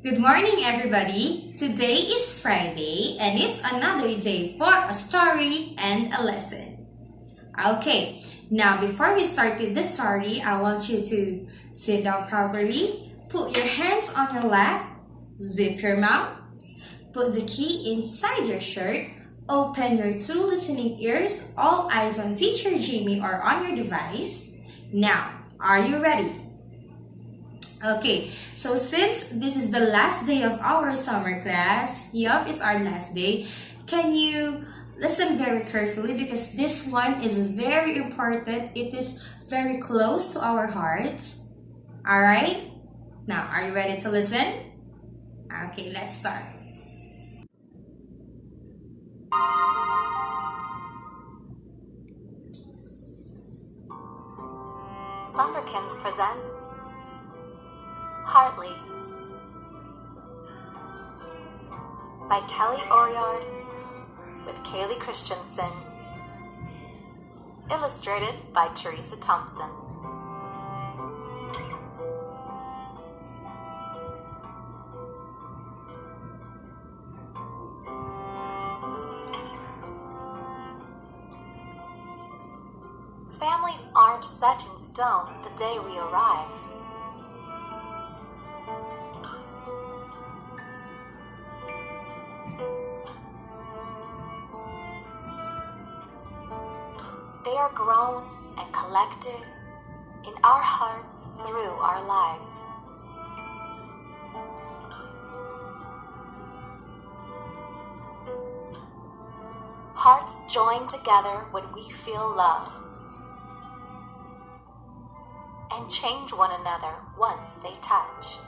Good morning, everybody. Today is Friday and it's another day for a story and a lesson. Okay, now before we start with the story, I want you to sit down properly, put your hands on your lap, zip your mouth, put the key inside your shirt, open your two listening ears, all eyes on Teacher Jamie or on your device. Now, are you ready? Okay, so since this is the last day of our summer class, yup, it's our last day, can you listen very carefully because this one is very important. It is very close to our hearts. Alright? Now, are you ready to listen? Okay, let's start. Slumberkins presents Hartley by Kelly Oriard with Kaylee Christensen, illustrated by Teresa Thompson. Families aren't set in stone the day we arrive. They are grown and collected in our hearts through our lives. Hearts join together when we feel love and change one another once they touch.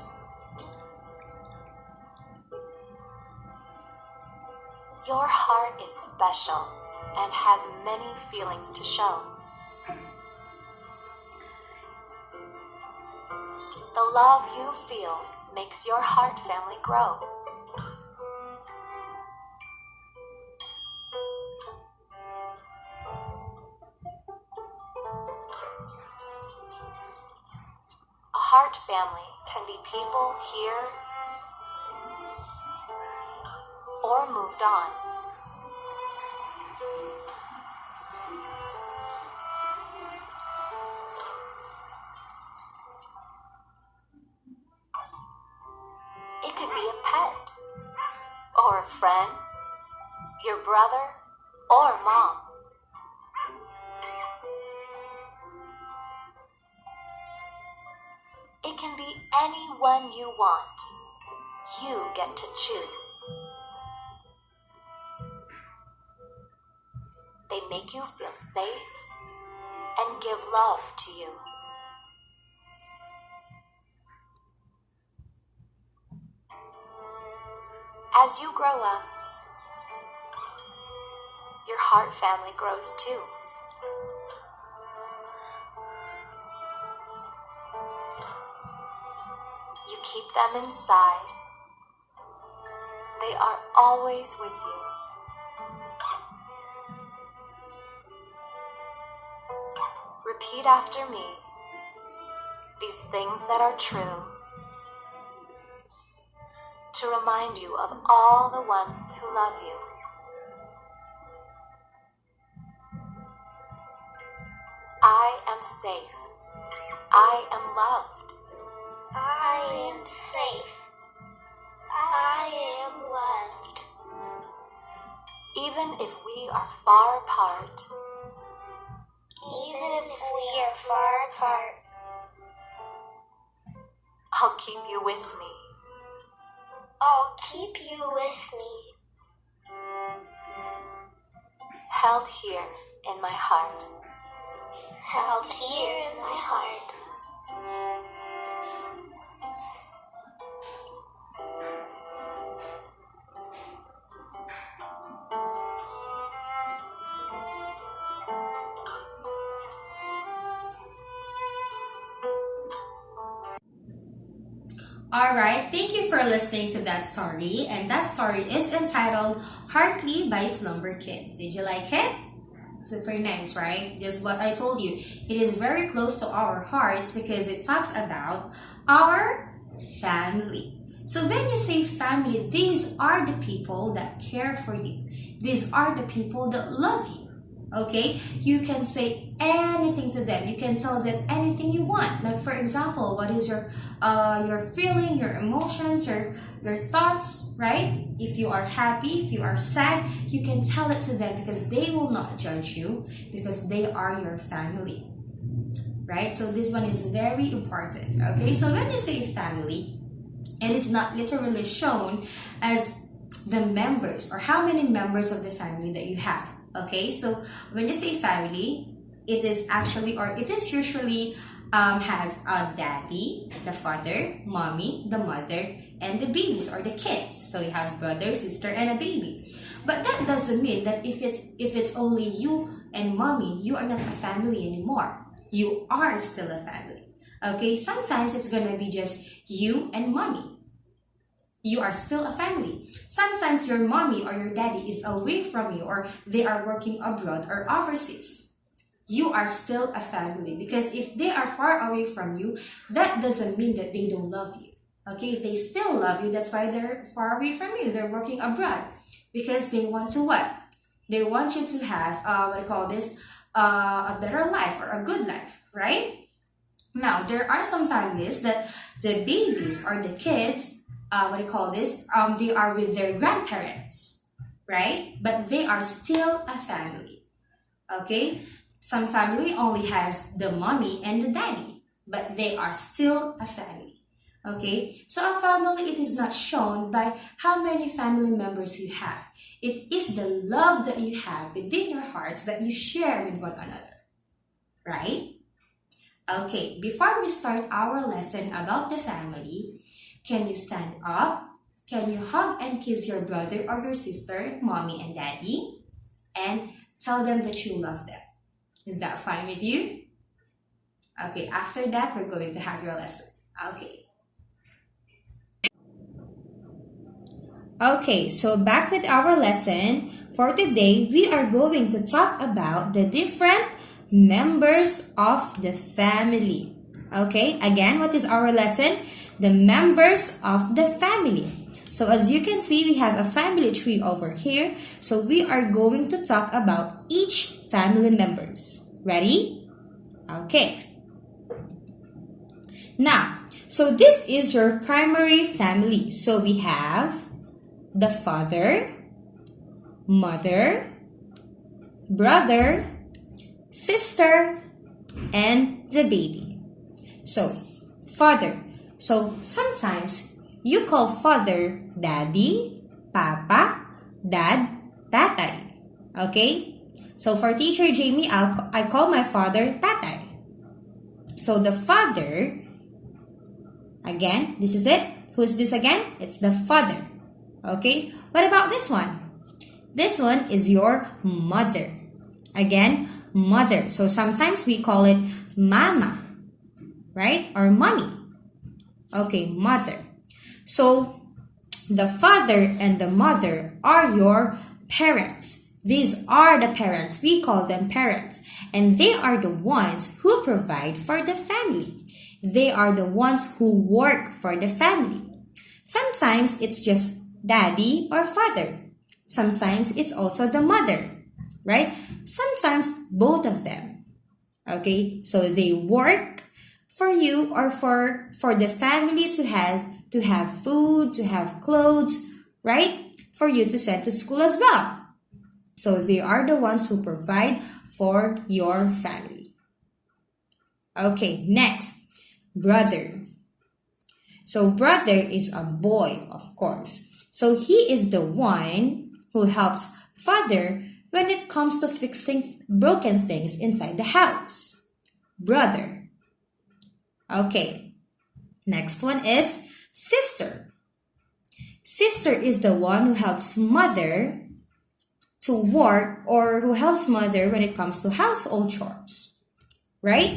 Your heart is special and has many feelings to show. The love you feel makes your heart family grow. A heart family can be people here or moved on. It could be a pet, or a friend, your brother, or mom. It can be anyone you want. You get to choose. They make you feel safe and give love to you. As you grow up, your heart family grows too. You keep them inside. They are always with you. Repeat after me these things that are true to remind you of all the ones who love you. I am safe. I am loved. I am safe. I am loved. Even if we are far apart, Even if we are far apart, I'll keep you with me. I'll keep you with me, Held here in my heart. held here in my heart. Alright, thank you for listening to that story. And that story is entitled Hartley by Slumber Kids. Did you like it? Super nice, right? Just what I told you. It is very close to our hearts because it talks about our family. So when you say family, these are the people that care for you. These are the people that love you. Okay? You can say anything to them. You can tell them anything you want. Like for example, what is your feeling, your emotions, your thoughts, right? If you are happy, if you are sad, you can tell it to them because they will not judge you because they are your family. Right? So this one is very important. Okay? So when you say family, it is not literally shown as the members or how many members of the family that you have. Okay, so when you say family, it is usually has a daddy, the father, mommy, the mother, and the babies or the kids. So you have brother, sister, and a baby. But that doesn't mean that if it's only you and mommy, you are not a family anymore. You are still a family. Okay, sometimes it's gonna be just you and mommy. You are still a family. Sometimes your mommy or your daddy is away from you or they are working abroad or overseas. You are still a family because if they are far away from you, that doesn't mean that they don't love you. Okay, they still love you. That's why they're far away from you. They're working abroad because they want to what? They want you to have a better life or a good life, right? Now, there are some families that the babies or the kids, they are with their grandparents, right? But they are still a family, okay? Some family only has the mommy and the daddy, but they are still a family, okay? So a family, it is not shown by how many family members you have. It is the love that you have within your hearts that you share with one another, right? Okay, before we start our lesson about the family, can you stand up? Can you hug and kiss your brother or your sister, mommy and daddy? And tell them that you love them. Is that fine with you? Okay, after that, we're going to have your lesson. Okay. Okay, so back with our lesson. For today, we are going to talk about the different members of the family. Okay, again, what is our lesson? The members of the family. So as you can see, we have a family tree over here. So we are going to talk about each family members. Ready? Okay. Now, so this is your primary family. So we have the father, mother, brother, sister, and the baby. So, father. So, sometimes you call father daddy, papa, dad, tatay. Okay? So, for teacher Jamie, I call my father tatay. So, the father, again, this is it. Who's this again? It's the father. Okay? What about this one? This one is your mother. Again, mother. So sometimes we call it mama, right? Or mommy. Okay, mother. So the father and the mother are your parents. These are the parents. We call them parents. And they are the ones who provide for the family. They are the ones who work for the family. Sometimes it's just daddy or father. Sometimes it's also the mother, right? Sometimes both of them. Okay, so they work for you or for the family to have food, to have clothes, right? For you to send to school as well. So they are the ones who provide for your family. Okay, next, brother. So brother is a boy, of course. So he is the one who helps father when it comes to fixing broken things inside the house. Brother. Okay. Next one is sister. Sister is the one who helps mother to work or who helps mother when it comes to household chores. Right?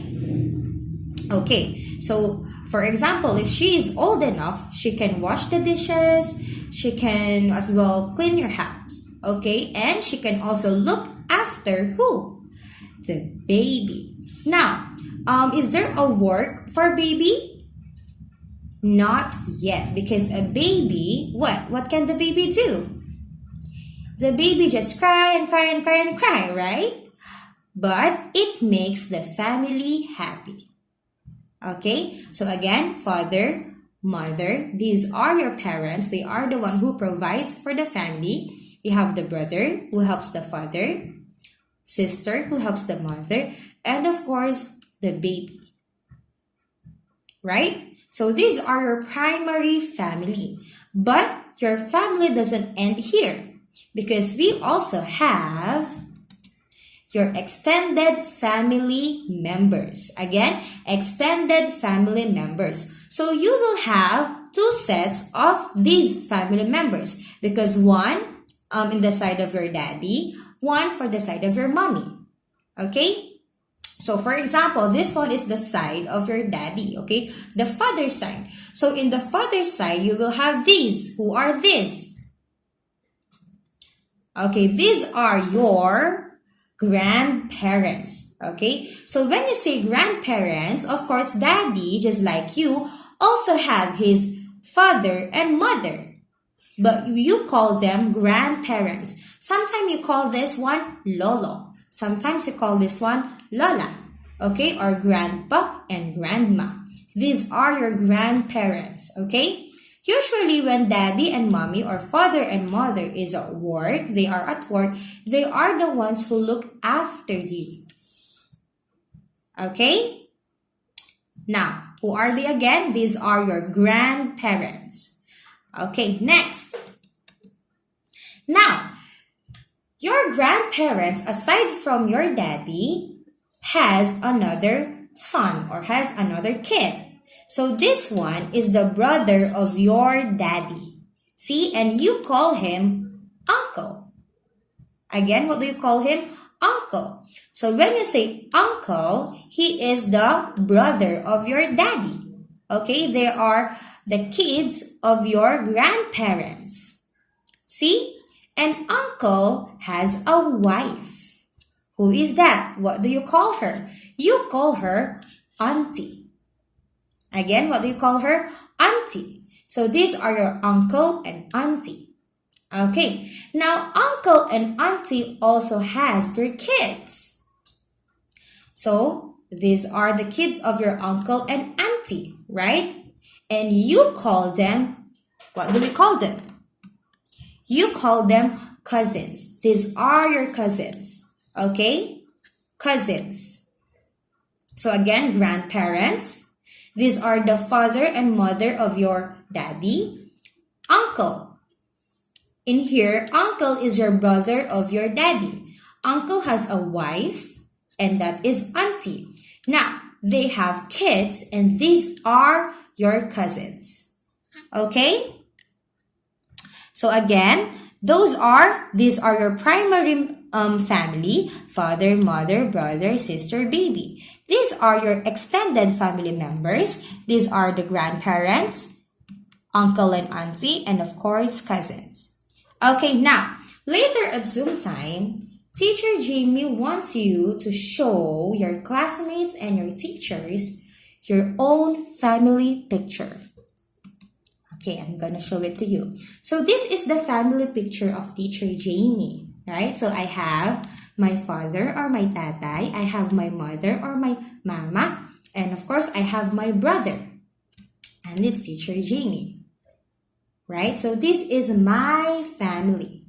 Okay. So, for example, if she is old enough, she can wash the dishes. She can as well clean your house. Okay? And she can also look after who? The baby. Now, is there a work for baby? Not yet, because a baby, what can the baby do? The baby just cry and cry and cry and cry, right? But it makes the family happy. Okay, so again, father, mother, these are your parents. They are the one who provides for the family. You have the brother who helps the father, sister who helps the mother, and of course, the baby. Right? So these are your primary family. But your family doesn't end here, because we also have your extended family members. Again, extended family members. So you will have two sets of these family members, because one in the side of your daddy, one for the side of your mommy. Okay? So for example, this one is the side of your daddy, okay? The father's side. So in the father's side, you will have these. Who are these? Okay, these are your grandparents, okay? So when you say grandparents, of course, daddy, just like you, also have his father and mother. But you call them grandparents. Sometimes you call this one lolo. Sometimes you call this one lola, okay? Or grandpa and grandma. These are your grandparents, okay? Usually when daddy and mommy or father and mother is at work, they are the ones who look after you. Okay? Now, who are they again? These are your grandparents. Okay, next. Now, your grandparents, aside from your daddy, has another son or has another kid. So this one is the brother of your daddy. See, and you call him uncle. Again, what do you call him? Uncle. So when you say uncle, he is the brother of your daddy. Okay, they are the kids of your grandparents. See? And uncle has a wife. Who is that? What do you call her? You call her auntie. Again, what do you call her? Auntie. So these are your uncle and auntie. Okay. Now, uncle and auntie also has their kids. So these are the kids of your uncle and auntie, right? And you call them, what do we call them? You call them cousins. These are your cousins. Okay? Cousins. So again, grandparents. These are the father and mother of your daddy. Uncle. In here, uncle is your brother of your daddy. Uncle has a wife, and that is auntie. Now, they have kids, and these are your cousins. Okay? So again, these are your primary family: father, mother, brother, sister, baby. These are your extended family members. These are the grandparents, uncle and auntie, and of course, cousins. Okay, now, later at Zoom time, Teacher Jamie wants you to show your classmates and your teachers your own family picture. Okay, I'm gonna show it to you. So this is the family picture of Teacher Jamie, right? So I have my father or my tatay, I have my mother or my mama, and of course I have my brother. And it's Teacher Jamie, right? So this is my family.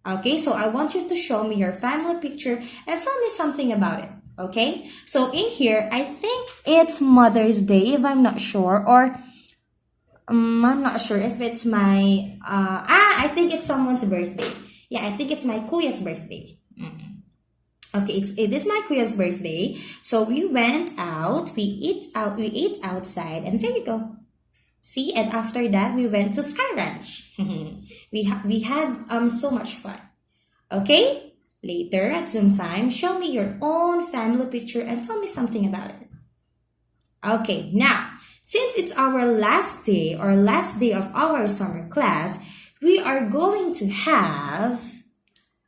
Okay, so I want you to show me your family picture and tell me something about it. Okay, so in here, I think it's Mother's Day, if I'm not sure, or I'm not sure if it's my, I think it's someone's birthday. Yeah, I think it's my kuya's birthday. Okay, it is my kuya's birthday. So we went out, we ate outside, and there you go. See, and after that, we went to Sky Ranch. we had so much fun. Okay, later at Zoom time, show me your own family picture and tell me something about it. Okay, now, since it's our last day of our summer class, we are going to have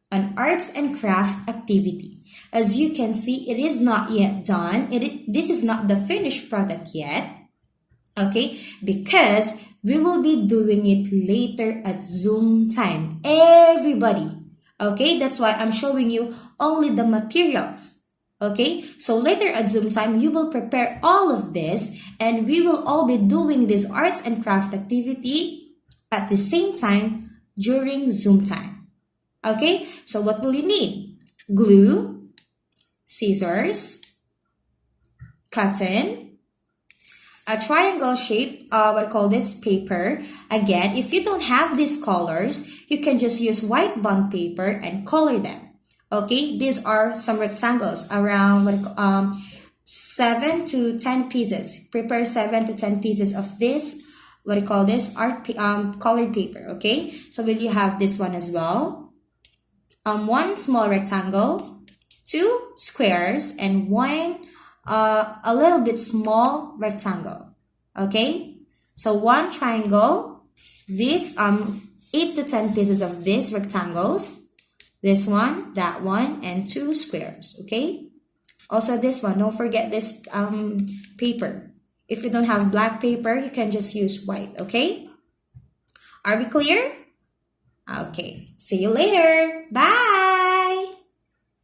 an arts and craft activity. As you can see, it is not yet done. This is not the finished product yet. Okay, because we will be doing it later at Zoom time. Everybody. Okay, that's why I'm showing you only the materials. Okay, so later at Zoom time, you will prepare all of this and we will all be doing this arts and craft activity at the same time during Zoom time. Okay, so what will you need? Glue, scissors, cotton, a triangle shape, what I call this paper. Again, if you don't have these colors, you can just use white bond paper and color them. Okay, these are some rectangles around 7 to 10 pieces. Prepare 7 to 10 pieces of this, what I call this, colored paper. Okay, so will you have this one as well? One small rectangle, 2 squares, and one a little bit small rectangle. Okay, so one triangle, this 8 to 10 pieces of these rectangles, this one, that one, and 2 squares. Okay, also this one, don't forget this paper. If you don't have black paper, you can just use white. Okay, are we clear? Okay, see you later. Bye.